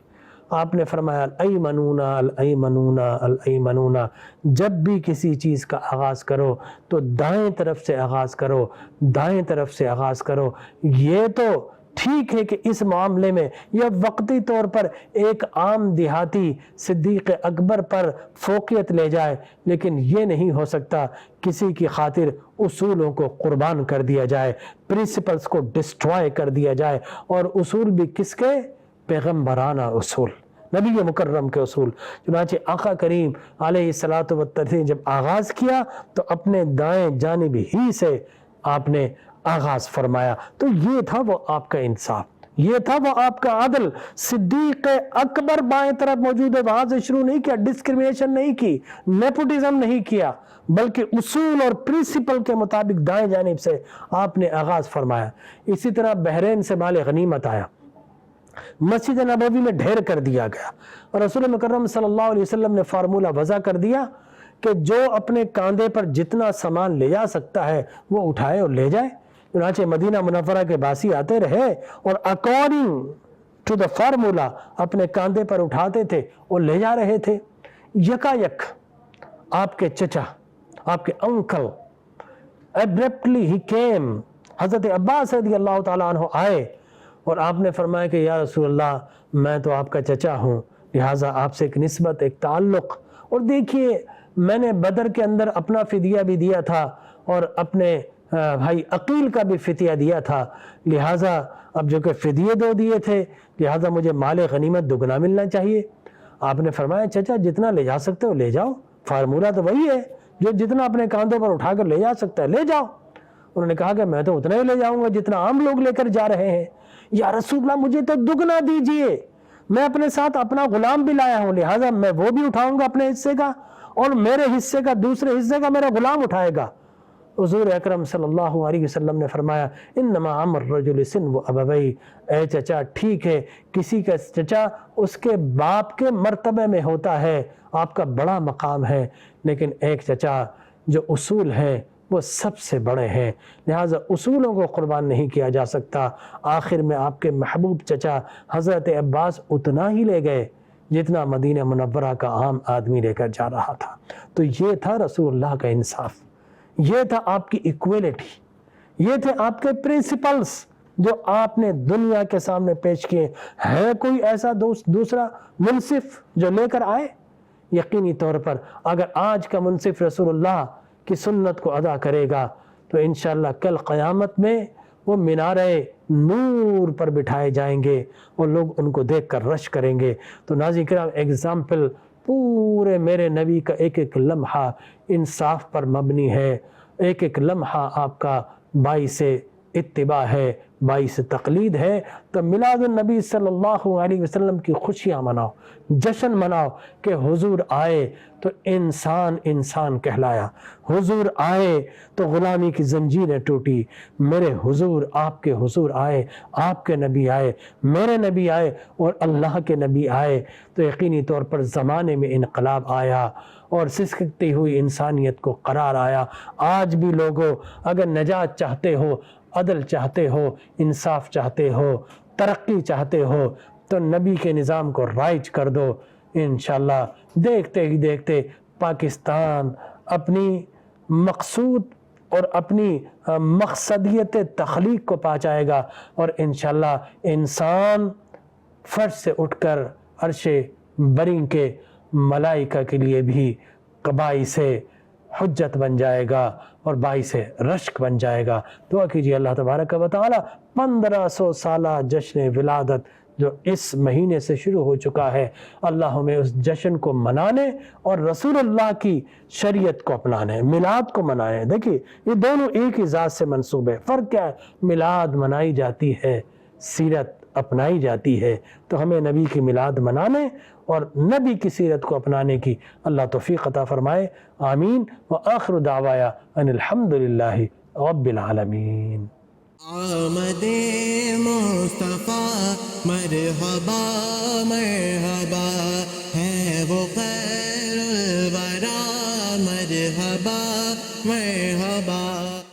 آپ نے فرمایا الایمنون الایمنون الایمنون، جب بھی کسی چیز کا آغاز کرو تو دائیں طرف سے آغاز کرو، دائیں طرف سے آغاز کرو۔ یہ تو ٹھیک ہے کہ اس معاملے میں یہ وقتی طور پر ایک عام دیہاتی صدیق اکبر پر فوقیت لے جائے، لیکن یہ نہیں ہو سکتا کسی کی خاطر اصولوں کو قربان کر دیا جائے، پرنسپلز کو ڈسٹرائے کر دیا جائے، اور اصول بھی کس کے؟ پیغمبرانہ اصول، نبی مکرم کے اصول۔ چنانچہ آقا کریم علیہ الصلوۃ والتسلیم جب آغاز کیا تو اپنے دائیں جانب ہی سے آپ نے آغاز فرمایا۔ تو یہ تھا وہ آپ کا انصاف، یہ تھا وہ آپ کا عدل۔ صدیق اکبر بائیں طرف موجود ہے، وہاں سے شروع نہیں کیا، ڈسکریمنیشن نہیں کی، نیپوٹزم نہیں کیا، بلکہ اصول اور پرنسپل کے مطابق دائیں جانب سے آپ نے آغاز فرمایا۔ اسی طرح بحرین سے مال غنیمت آیا، مسجد نبوی میں ڈھیر کر دیا گیا، اور رسول مکرم صلی اللہ علیہ وسلم نے فارمولہ وضع کر دیا کہ جو اپنے کاندھے پر جتنا سامان لے جا سکتا ہے وہ اٹھائے اور لے جائے۔ چنانچہ مدینہ منورہ کے باسی آتے رہے اور اکارڈنگ ٹو دا فارمولہ اپنے کاندھے پر اٹھاتے تھے اور لے جا رہے تھے۔ یکا یک آپ کے چچا، آپ کے انکل abruptly he came، حضرت عباس رضی اللہ تعالیٰ عنہ آئے اور آپ نے فرمایا کہ یا رسول اللہ میں تو آپ کا چچا ہوں، لہٰذا آپ سے ایک نسبت، ایک تعلق، اور دیکھیے میں نے بدر کے اندر اپنا فدیہ بھی دیا تھا اور اپنے بھائی عقیل کا بھی فدیہ دیا تھا، لہٰذا اب جو کہ فدیے دو دیے تھے لہٰذا مجھے مال غنیمت دگنا ملنا چاہیے۔ آپ نے فرمایا چچا جتنا لے جا سکتے ہو لے جاؤ، فارمولہ تو وہی ہے، جو جتنا اپنے کاندھوں پر اٹھا کر لے جا سکتا ہے لے جاؤ۔ انہوں نے کہا کہ میں تو اتنا ہی لے جاؤں گا جتنا عام لوگ لے کر جا رہے ہیں۔ یا رسول اللہ مجھے تو دگنا دیجئے، میں اپنے ساتھ اپنا غلام بھی لایا ہوں، لہٰذا میں وہ بھی اٹھاؤں گا اپنے حصے کا، اور میرے حصے کا دوسرے حصے کا میرا غلام اٹھائے گا۔ حضور اکرم صلی اللہ علیہ وسلم نے فرمایا انما امر الرجل سن ابوی، اے چچا ٹھیک ہے کسی کا چچا اس کے باپ کے مرتبے میں ہوتا ہے، آپ کا بڑا مقام ہے، لیکن ایک چچا جو اصول ہے وہ سب سے بڑے ہیں، لہٰذا اصولوں کو قربان نہیں کیا جا سکتا۔ آخر میں آپ کے محبوب چچا حضرت عباس اتنا ہی لے گئے جتنا مدینہ منورہ کا عام آدمی لے کر جا رہا تھا۔ تو یہ تھا رسول اللہ کا انصاف، یہ تھا آپ کی ایکویلٹی، یہ تھے آپ کے پرنسپلز جو آپ نے دنیا کے سامنے پیش کیے۔ ہے کوئی ایسا دوسرا منصف جو لے کر آئے؟ یقینی طور پر اگر آج کا منصف رسول اللہ کی سنت کو ادا کرے گا تو انشاءاللہ کل قیامت میں وہ مینارے نور پر بٹھائے جائیں گے اور لوگ ان کو دیکھ کر رش کریں گے۔ تو ناظرین کرام ایگزامپل پورے میرے نبی کا ایک ایک لمحہ انصاف پر مبنی ہے، ایک ایک لمحہ آپ کا باعث اتباع ہے، باعث تقلید ہے۔ تو میلاد النبی صلی اللہ علیہ وسلم کی خوشیاں مناؤ، جشن مناؤ کہ حضور آئے تو انسان انسان کہلایا، حضور آئے تو غلامی کی زنجیریں ٹوٹی، میرے حضور آپ کے حضور آئے، آپ کے نبی آئے، میرے نبی آئے اور اللہ کے نبی آئے، تو یقینی طور پر زمانے میں انقلاب آیا اور سسکتی ہوئی انسانیت کو قرار آیا۔ آج بھی لوگوں اگر نجات چاہتے ہو، عدل چاہتے ہو، انصاف چاہتے ہو، ترقی چاہتے ہو تو نبی کے نظام کو رائج کر دو، انشاءاللہ دیکھتے ہی دیکھتے پاکستان اپنی مقصود اور اپنی مقصدیت تخلیق کو پا جائے گا، اور انشاءاللہ انسان فرش سے اٹھ کر عرش بری کے ملائکہ کے لیے بھی باعث حجت بن جائے گا اور باعث رشک بن جائے گا۔ دعا کیجیے اللہ تبارک و تعالی 1500 سالہ جشن ولادت جو اس مہینے سے شروع ہو چکا ہے، اللہ ہمیں اس جشن کو منانے اور رسول اللہ کی شریعت کو اپنانے، میلاد کو منانے۔ دیکھیے یہ دونوں ایک ہی ذات سے منسوب ہے، فرق کیا ہے؟ میلاد منائی جاتی ہے سیرت اپنائی جاتی ہے، تو ہمیں نبی کی میلاد منانے اور نبی کی سیرت کو اپنانے کی اللہ توفیق عطا فرمائے، آمین۔ وآخر دعوایا ان الحمدللہ رب العالمین۔ آمد مصطفیٰ مرحبا مرحبا ہے وہ خیر الورا، مرحبا مرحبا